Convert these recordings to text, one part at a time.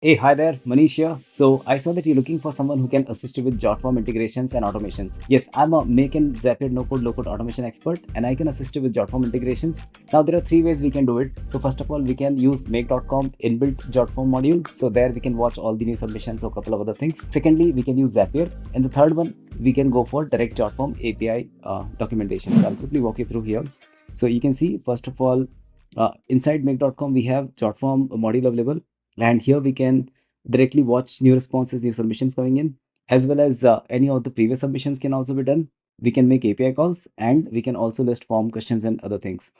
Hey, hi there, Manish here. So I saw that you're looking for someone who can assist you with JotForm integrations and automations. Yes, I'm a Make and Zapier no-code, low-code automation expert, and I can assist you with JotForm integrations. Now there are three ways we can do it. So first of all, we can use Make.com inbuilt JotForm module. So there we can watch all the new submissions or a couple of other things. Secondly, we can use Zapier, and the third one we can go for direct JotForm API documentation. So I'll quickly walk you through here. So you can see first of all, inside Make.com we have JotForm module available. And here we can directly watch new responses, new submissions coming in, as well as any of the previous submissions can also be done. We can make API calls, and we can also list form questions and other things.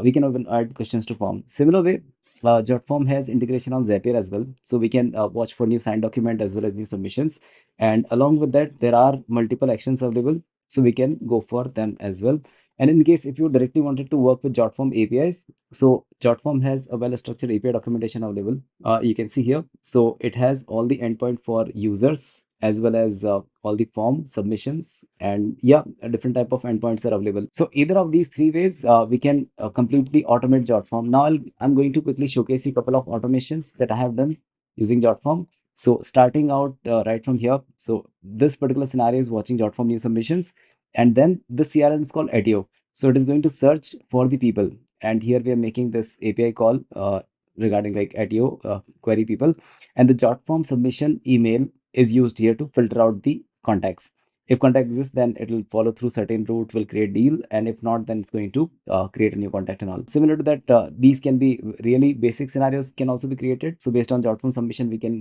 We can even add questions to form. Similar way, JotForm has integration on Zapier as well. So we can watch for new signed document as well as new submissions. And along with that, there are multiple actions available. So we can go for them as well. And in case if you directly wanted to work with JotForm APIs, so JotForm has a well-structured API documentation available. You can see here. So it has all the endpoint for users as well as all the form submissions, and yeah, a different type of endpoints are available. So either of these three ways, we can completely automate JotForm. Now I'm going to quickly showcase you a couple of automations that I have done using JotForm. So starting out right from here. So this particular scenario is watching JotForm new submissions, and then the CRM is called Attio. So it is going to search for the people, and here we are making this API call regarding like Attio query people, and the JotForm submission email is used here to filter out the contacts. If contact exists, then it will follow through certain route, will create deal, and if not, then it's going to create a new contact and all. Similar to that, these can be really basic scenarios can also be created. So based on JotForm submission, we can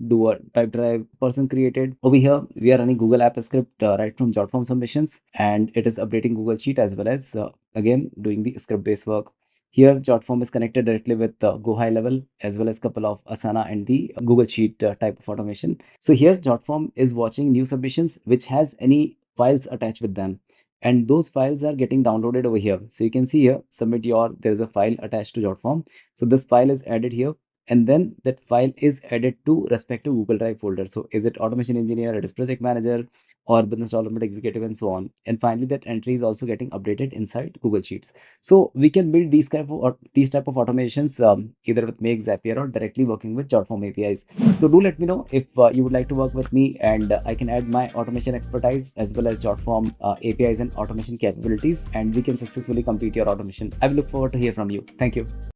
do a Pipedrive person created. Over here, we are running Google App script right from JotForm submissions, and it is updating Google Sheet as well as again doing the script based work. Here, JotForm is connected directly with GoHighLevel as well as couple of Asana and the Google Sheet type of automation. So here, JotForm is watching new submissions which has any files attached with them, and those files are getting downloaded over here. So you can see here, submit your, there is a file attached to JotForm. So this file is added here, and then that file is added to respective Google Drive folder. So is it automation engineer, it is project manager, or business development executive, and so on. And finally, that entry is also getting updated inside Google Sheets. So we can build these type of automations either with Make, Zapier, or directly working with JotForm APIs. So do let me know if you would like to work with me, and I can add my automation expertise as well as JotForm APIs and automation capabilities, and we can successfully complete your automation. I will look forward to hear from you. Thank you.